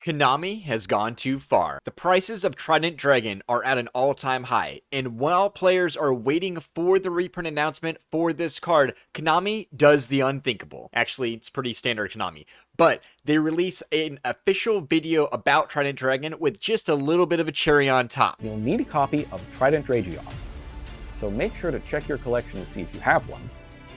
Konami has gone too far. The prices of Trident Dragon are at an all-time high, and while players are waiting for the reprint announcement for this card, Konami does the unthinkable. Actually, it's pretty standard Konami. But they release an official video about Trident Dragon with just a little bit of a cherry on top. You'll need a copy of Trident Dragions, so make sure to check your collection to see if you have one,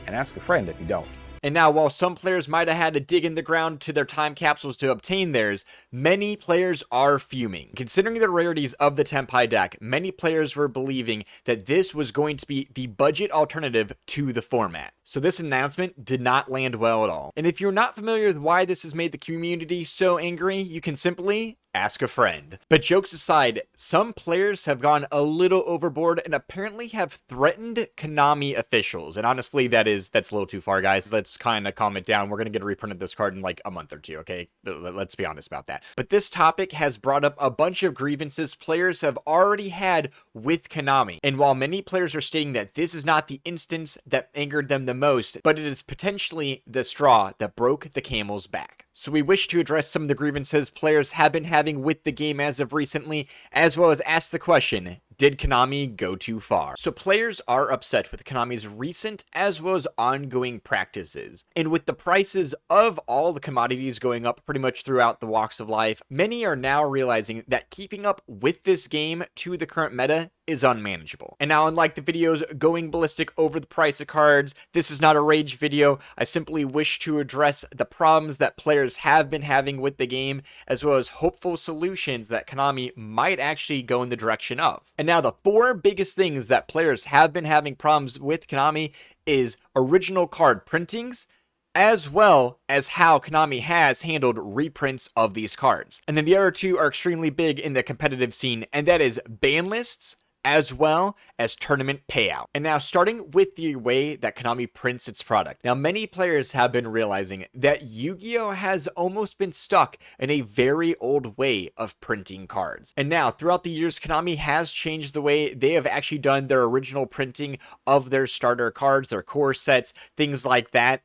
and ask a friend if you don't. And now, while some players might have had to dig in the ground to their time capsules to obtain theirs, many players are fuming. Considering the rarities of the Tenpai deck, many players were believing that this was going to be the budget alternative to the format. So this announcement did not land well at all. And if you're not familiar with why this has made the community so angry, you can simply ask a friend. But jokes aside, some players have gone a little overboard and apparently have threatened Konami officials. And honestly, that's a little too far, guys. Let's kind of calm it down. We're going to get a reprint of this card in like a month or two, okay? Let's be honest about that. But this topic has brought up a bunch of grievances players have already had with Konami. And while many players are stating that this is not the instance that angered them the most, but it is potentially the straw that broke the camel's back. So we wish to address some of the grievances players have been having with the game as of recently, as well as ask the question, did Konami go too far? So players are upset with Konami's recent as well as ongoing practices. And with the prices of all the commodities going up pretty much throughout the walks of life, many are now realizing that keeping up with this game to the current meta is unmanageable. And now, unlike the videos going ballistic over the price of cards, this is not a rage video. I simply wish to address the problems that players have been having with the game, as well as hopeful solutions that Konami might actually go in the direction of. And now the four biggest things that players have been having problems with Konami is original card printings, as well as how Konami has handled reprints of these cards. And then the other two are extremely big in the competitive scene, and that is ban lists, as well as tournament payout. And now, starting with the way that Konami prints its product. Now, many players have been realizing that Yu-Gi-Oh! Has almost been stuck in a very old way of printing cards. And now, throughout the years, Konami has changed the way they have actually done their original printing of their starter cards, their core sets, things like that.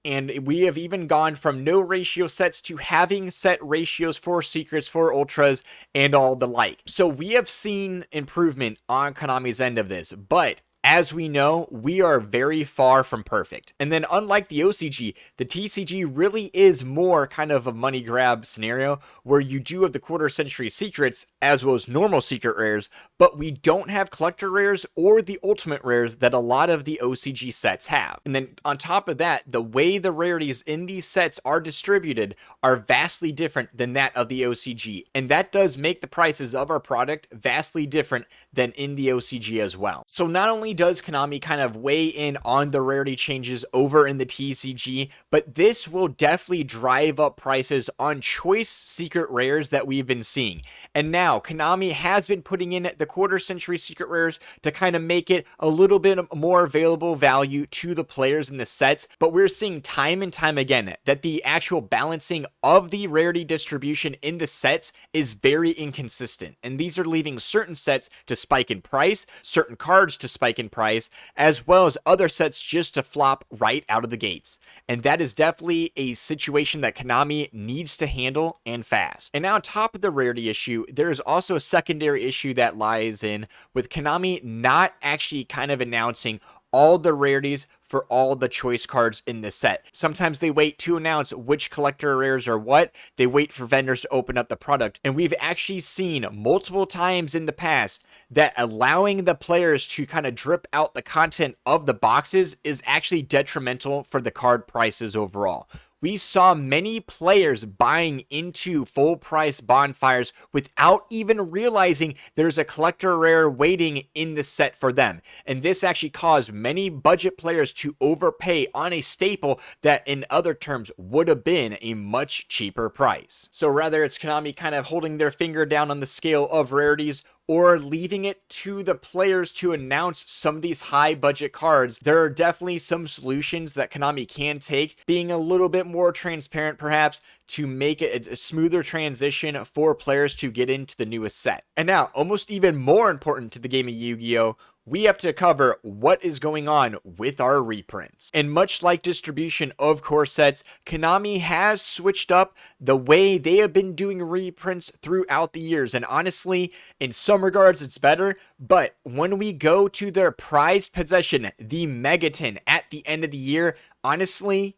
And we have even gone from no ratio sets to having set ratios for secrets, for ultras, and all the like. So we have seen improvement on Konami's end of this, but as we know, we are very far from perfect. And then unlike the OCG, the TCG really is more kind of a money grab scenario where you do have the quarter century secrets as well as normal secret rares, but we don't have collector rares or the ultimate rares that a lot of the OCG sets have. And then on top of that, the way the rarities in these sets are distributed are vastly different than that of the OCG. And that does make the prices of our product vastly different than in the OCG as well. So not only does Konami kind of weigh in on the rarity changes over in the TCG, but this will definitely drive up prices on choice secret rares that we've been seeing. And now Konami has been putting in the quarter century secret rares to kind of make it a little bit more available value to the players in the sets, but we're seeing time and time again that the actual balancing of the rarity distribution in the sets is very inconsistent, and these are leaving certain sets to spike in price, certain cards to spike in price, as well as other sets just to flop right out of the gates. And that is definitely a situation that Konami needs to handle, and fast. And now on top of the rarity issue, there is also a secondary issue that lies in with Konami not actually kind of announcing all the rarities for all the choice cards in this set. Sometimes they wait to announce which collector rares are what. They wait for vendors to open up the product. And we've actually seen multiple times in the past that allowing the players to kind of drip out the content of the boxes is actually detrimental for the card prices overall. We saw many players buying into full price bonfires without even realizing there's a collector rare waiting in the set for them. And this actually caused many budget players to overpay on a staple that in other terms would have been a much cheaper price. So rather it's Konami kind of holding their finger down on the scale of rarities, or leaving it to the players to announce some of these high budget cards. There are definitely some solutions that Konami can take, being a little bit more transparent perhaps, to make it a smoother transition for players to get into the newest set. And now, almost even more important to the game of Yu-Gi-Oh!, we have to cover what is going on with our reprints. And much like distribution of core sets, Konami has switched up the way they have been doing reprints throughout the years. And honestly, in some regards, it's better. But when we go to their prized possession, the Megaton, at the end of the year, honestly,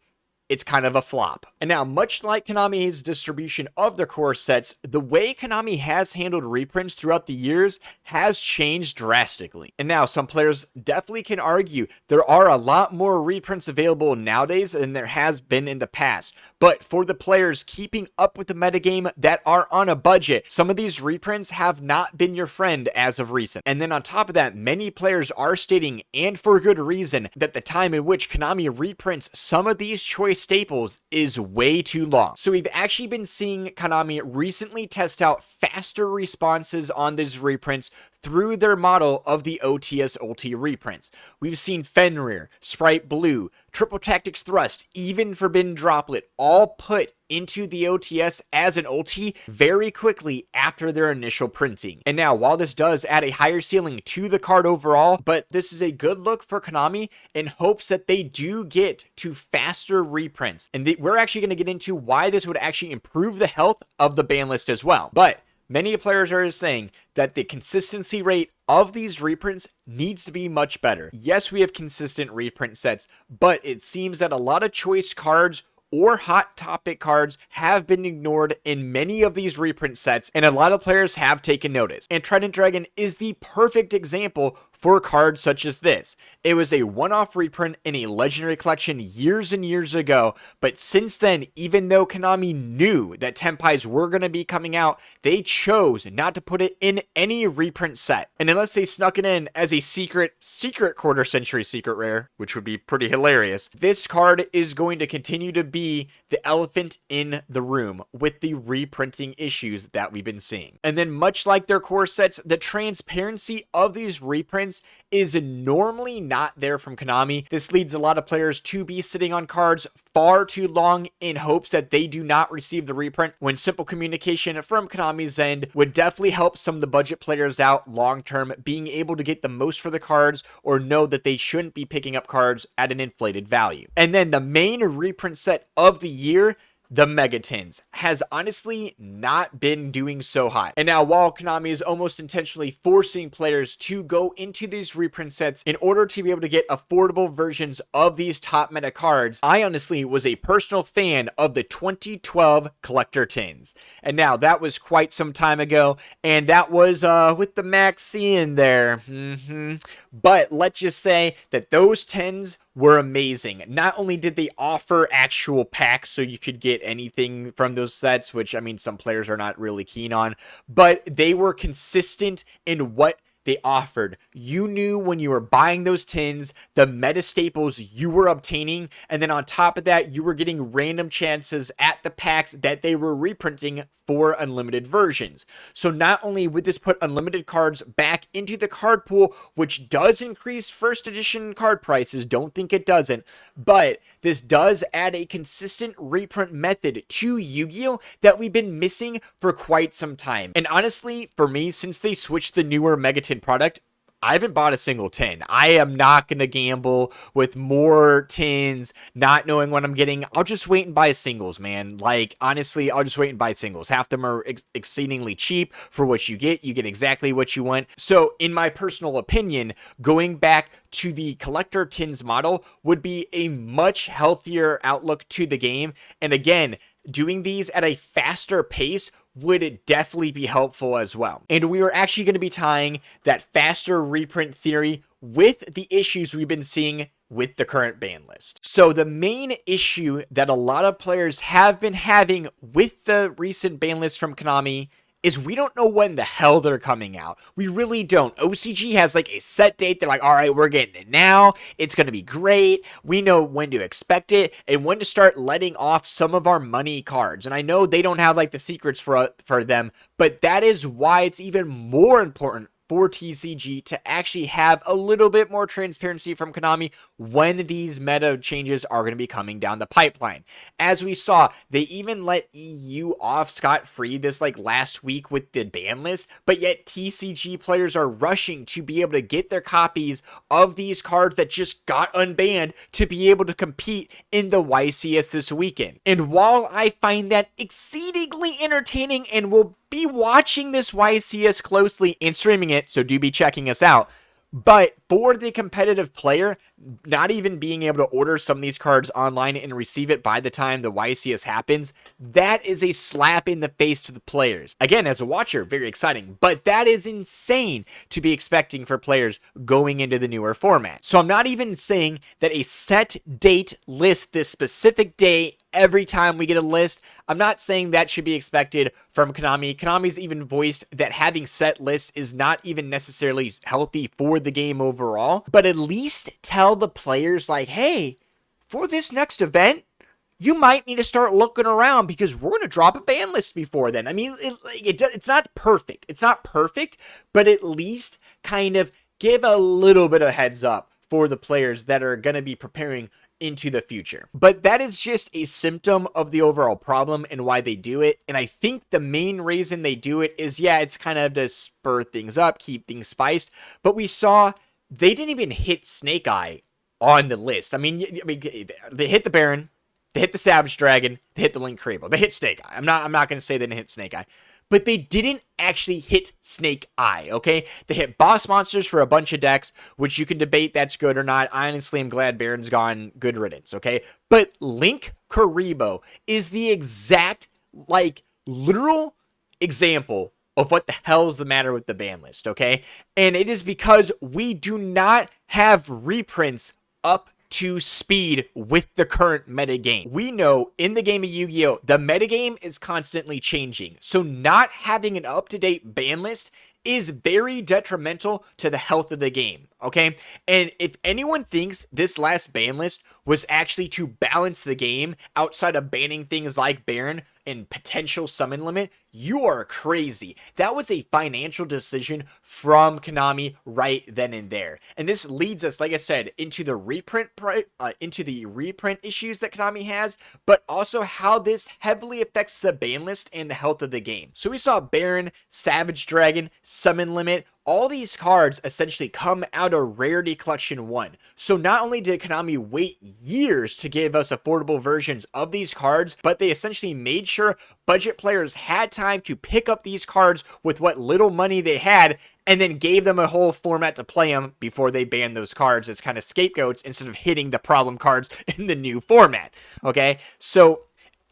it's kind of a flop. And now, much like Konami's distribution of their core sets, the way Konami has handled reprints throughout the years has changed drastically. And now, some players definitely can argue there are a lot more reprints available nowadays than there has been in the past. But for the players keeping up with the metagame that are on a budget, some of these reprints have not been your friend as of recent. And then on top of that, many players are stating, and for good reason, that the time in which Konami reprints some of these choice staples is way too long. So we've actually been seeing Konami recently test out faster responses on these reprints through their model of the OTS Ulti reprints. We've seen Fenrir, Sprite Blue, Triple Tactics Thrust, even Forbidden Droplet, all put into the OTS as an ulti very quickly after their initial printing. And now, while this does add a higher ceiling to the card overall, but this is a good look for Konami in hopes that they do get to faster reprints. And we're actually going to get into why this would actually improve the health of the ban list as well. But many players are saying that the consistency rate of these reprints needs to be much better. Yes, we have consistent reprint sets, but it seems that a lot of choice cards or hot topic cards have been ignored in many of these reprint sets, and a lot of players have taken notice. And Trident Dragon is the perfect example for cards such as this. It was a one-off reprint in a legendary collection years and years ago, but since then, even though Konami knew that Tenpais were going to be coming out, they chose not to put it in any reprint set. And unless they snuck it in as a secret quarter century secret rare, which would be pretty hilarious, this card is going to continue to be the elephant in the room with the reprinting issues that we've been seeing. And then much like their core sets, the transparency of these reprints is normally not there from Konami. This leads a lot of players to be sitting on cards far too long in hopes that they do not receive the reprint, when simple communication from Konami's end would definitely help some of the budget players out long term, being able to get the most for the cards or know that they shouldn't be picking up cards at an inflated value. And then the main reprint set of the year, the Megatons, has honestly not been doing so hot. And now, while Konami is almost intentionally forcing players to go into these reprint sets in order to be able to get affordable versions of these top meta cards, I honestly was a personal fan of the 2012 collector tins. And now, that was quite some time ago, and that was with the Maxi in there. But let's just say that those tins were amazing. Not only did they offer actual packs so you could get anything from those sets, which I mean some players are not really keen on, but they were consistent in what they offered. You knew when you were buying those tins, the meta staples you were obtaining, and then on top of that, you were getting random chances at the packs that they were reprinting for unlimited versions. So not only would this put unlimited cards back into the card pool, which does increase first edition card prices, don't think it doesn't, but this does add a consistent reprint method to Yu-Gi-Oh! That we've been missing for quite some time. And honestly, for me, since they switched the newer Megaton product, I haven't bought a single tin. I am not going to gamble with more tins, not knowing what I'm getting. I'll just wait and buy singles, man. Like, honestly, I'll just wait and buy singles. Half them are exceedingly cheap for what you get. You get exactly what you want. So, in my personal opinion, going back to the collector tins model would be a much healthier outlook to the game. And again, doing these at a faster pace would definitely be helpful as well. And we are actually going to be tying that faster reprint theory with the issues we've been seeing with the current ban list. So the main issue that a lot of players have been having with the recent ban list from Konami is we don't know when the hell they're coming out. We really don't. OCG has like a set date. They're like, all right, we're getting it now. It's going to be great. We know when to expect it and when to start letting off some of our money cards. And I know they don't have like the secrets for them, but that is why it's even more important for TCG to actually have a little bit more transparency from Konami when these meta changes are going to be coming down the pipeline. As we saw, they even let EU off scot-free this like last week with the ban list, but yet TCG players are rushing to be able to get their copies of these cards that just got unbanned to be able to compete in the YCS this weekend. And while I find that exceedingly entertaining and will be watching this YCS closely and streaming it, so do be checking us out, but for the competitive player, not even being able to order some of these cards online and receive it by the time the YCS happens, that is a slap in the face to the players. Again, as a watcher, very exciting, but that is insane to be expecting for players going into the newer format. So I'm not even saying that a set date list this specific day every time we get a list. I'm not saying that should be expected from Konami. Konami's even voiced that having set lists is not even necessarily healthy for the game overall, but at least tell the players like, hey, for this next event, you might need to start looking around because we're going to drop a ban list before then. I mean, it's not perfect. It's not perfect, but at least kind of give a little bit of heads up for the players that are going to be preparing into the future. But that is just a symptom of the overall problem and why they do it. And I think the main reason they do it is, yeah, it's kind of to spur things up, keep things spiced. But we saw they didn't even hit Snake Eye on the list. I mean, they hit the Baron, they hit the Savage Dragon, they hit the Link Karibo, they hit Snake Eye. I'm not going to say they didn't hit Snake Eye, but they didn't actually hit Snake Eye, okay? They hit boss monsters for a bunch of decks, which you can debate that's good or not. I honestly am glad Baron's gone. Good riddance, okay? But Link Karibo is the exact, like, literal example of what the hell is the matter with the ban list, okay? And it is because we do not have reprints up to speed with the current metagame. We know in the game of Yu-Gi-Oh! The metagame is constantly changing. So not having an up-to-date ban list is very detrimental to the health of the game, okay? And if anyone thinks this last ban list was actually to balance the game outside of banning things like Baron and potential summon limit, you are crazy. That was a financial decision from Konami right then and there. And this leads us, like I said, into the reprint issues that Konami has, but also how this heavily affects the ban list and the health of the game. So we saw Baron, Savage Dragon, Summon Limit, all these cards essentially come out of Rarity Collection 1. So not only did Konami wait years to give us affordable versions of these cards, but they essentially made sure budget players had time to pick up these cards with what little money they had, and then gave them a whole format to play them before they banned those cards as kind of scapegoats instead of hitting the problem cards in the new format. Okay, so...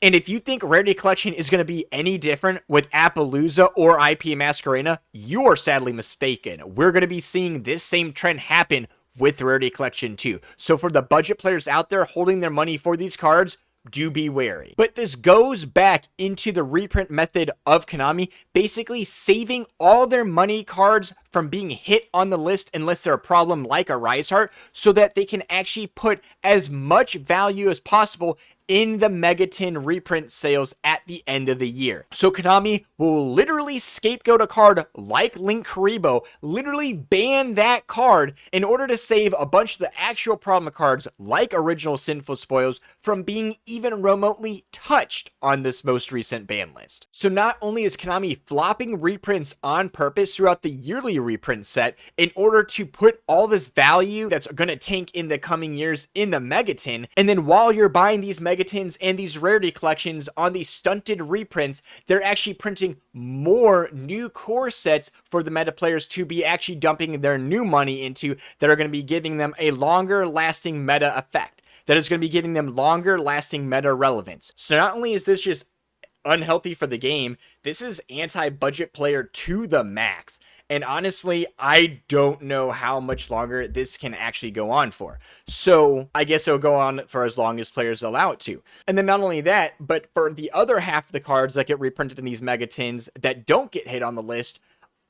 and if you think Rarity Collection is going to be any different with Appaloosa or IP Masquerena, you are sadly mistaken. We're going to be seeing this same trend happen with Rarity Collection too. So for the budget players out there holding their money for these cards, do be wary. But this goes back into the reprint method of Konami, basically saving all their money cards from being hit on the list unless they're a problem like a Rise Heart, so that they can actually put as much value as possible in the Megaton reprint sales at the end of the year. So Konami will literally scapegoat a card like Link Karibo, literally ban that card in order to save a bunch of the actual problem cards like Original Sinful Spoils from being even remotely touched on this most recent ban list. So not only is Konami flopping reprints on purpose throughout the yearly reprint set in order to put all this value that's going to tank in the coming years in the Megaton, and then while you're buying these Megatons and these Rarity Collections on these stunted reprints, they're actually printing more new core sets for the meta players to be actually dumping their new money into, that are going to be giving them a longer lasting meta effect, that is going to be giving them longer lasting meta relevance. So not only is this just unhealthy for the game, this is anti-budget player to the max. And honestly, I don't know how much longer this can actually go on for. So I guess it'll go on for as long as players allow it to. And then not only that, but for the other half of the cards that get reprinted in these Megatons that don't get hit on the list,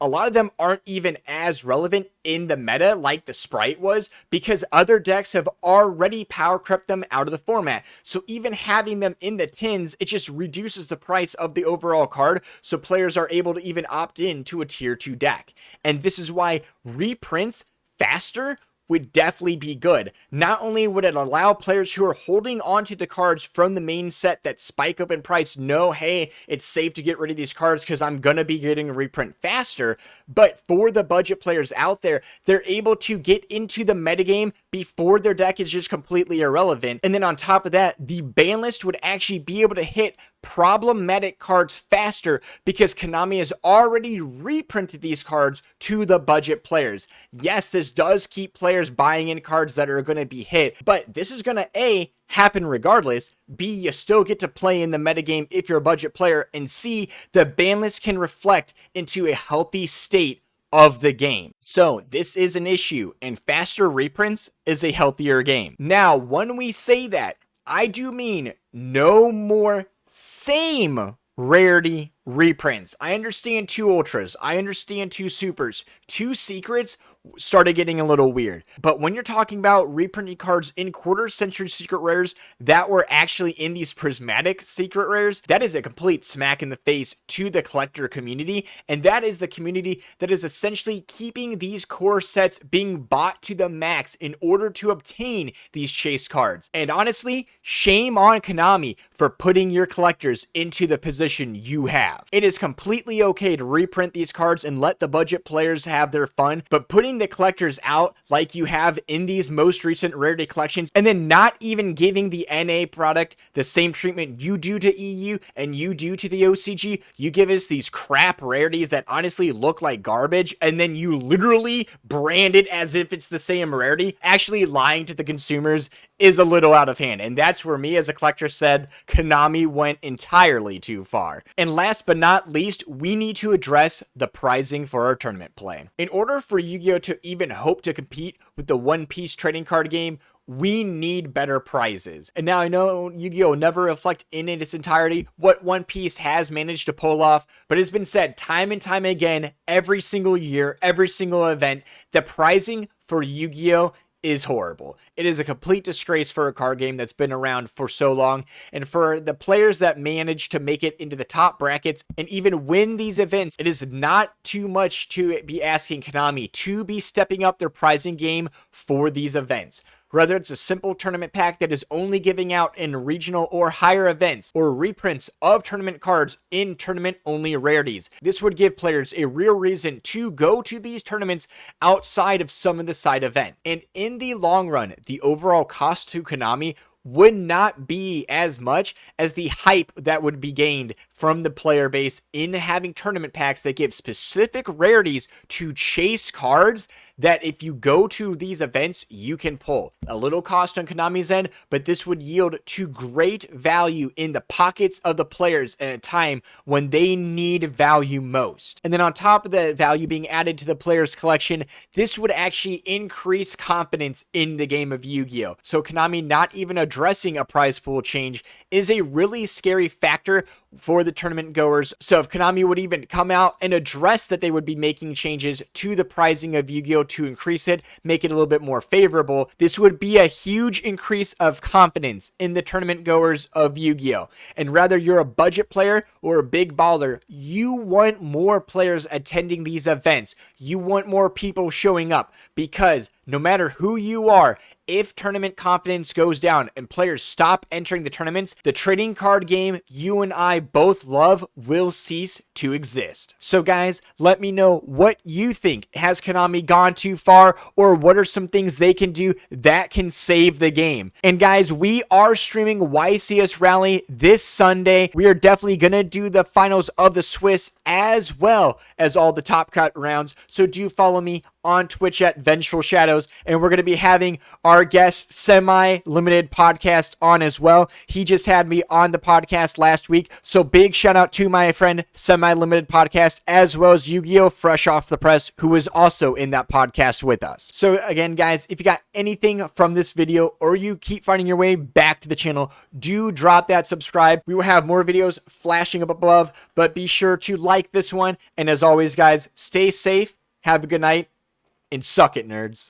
a lot of them aren't even as relevant in the meta like the Sprite was, because other decks have already power crept them out of the format. So even having them in the tins, it just reduces the price of the overall card, so players are able to even opt in to a tier 2 deck. And this is why reprints faster would definitely be good. Not only would it allow players who are holding onto the cards from the main set that spike up in price know, hey, it's safe to get rid of these cards because I'm going to be getting a reprint faster, but for the budget players out there, they're able to get into the metagame before their deck is just completely irrelevant. And then on top of that, the ban list would actually be able to hit problematic cards faster because Konami has already reprinted these cards to the budget players. Yes, this does keep players buying in cards that are going to be hit, but this is going to A, happen regardless, B, you still get to play in the metagame if you're a budget player, and C, the ban list can reflect into a healthy state of the game. So this is an issue, and faster reprints is a healthier game. Now, when we say that, I do mean no more same rarity reprints. I understand 2 ultras, I understand 2 supers, 2 secrets started getting a little weird. But when you're talking about reprinting cards in quarter century secret rares that were actually in these prismatic secret rares, that is a complete smack in the face to the collector community. And that is the community that is essentially keeping these core sets being bought to the max in order to obtain these chase cards. And honestly, shame on Konami for putting your collectors into the position you have. It is completely okay to reprint these cards and let the budget players have their fun, but putting the collectors out like you have in these most recent rarity collections and then not even giving the NA product the same treatment you do to EU and you do to the OCG, you give us these crap rarities that honestly look like garbage and then you literally brand it as if it's the same rarity, actually lying to the consumers is a little out of hand. And that's where me as a collector said Konami went entirely too far. And last but not least, we need to address the pricing for our tournament play. In order for Yu-Gi-Oh! To even hope to compete with the One Piece trading card game, we need better prizes. And now I know Yu-Gi-Oh! Never reflect in its entirety what One Piece has managed to pull off, but it's been said time and time again, every single year, every single event, the pricing for Yu-Gi-Oh! Is horrible. It is a complete disgrace for a card game that's been around for so long, and for the players that manage to make it into the top brackets and even win these events, it is not too much to be asking Konami to be stepping up their pricing game for these events. Whether it's a simple tournament pack that is only giving out in regional or higher events, or reprints of tournament cards in tournament-only rarities. This would give players a real reason to go to these tournaments outside of some of the side events. And in the long run, the overall cost to Konami would not be as much as the hype that would be gained from the player base in having tournament packs that give specific rarities to chase cards that if you go to these events, you can pull. A little cost on Konami's end, but this would yield to great value in the pockets of the players at a time when they need value most. And then on top of the value being added to the players' collection, this would actually increase confidence in the game of Yu-Gi-Oh! So Konami not even addressing a prize pool change is a really scary factor for the tournament goers. So if Konami would even come out and address that they would be making changes to the pricing of Yu-Gi-Oh! To increase it, make it a little bit more favorable, this would be a huge increase of confidence in the tournament goers of Yu-Gi-Oh! And whether you're a budget player or a big baller, you want more players attending these events. You want more people showing up because no matter who you are, if tournament confidence goes down and players stop entering the tournaments, the trading card game you and I both love will cease to exist. So guys, let me know what you think. Has Konami gone too far, or what are some things they can do that can save the game? And guys, we are streaming YCS Rally this Sunday. We are definitely going to do the finals of the Swiss as well as all the top cut rounds. So do follow me on Twitch at Vengeful Shadows, and we're going to be having our guest Semi-Limited podcast on as well. He just had me on the podcast last week, so big shout out to my friend Semi-Limited podcast, as well as Yu-Gi-Oh! Fresh Off the Press, who was also in that podcast with us. So again, guys, if you got anything from this video, or you keep finding your way back to the channel, do drop that subscribe. We will have more videos flashing up above, but be sure to like this one, and as always, guys, stay safe, have a good night, and suck it, nerds.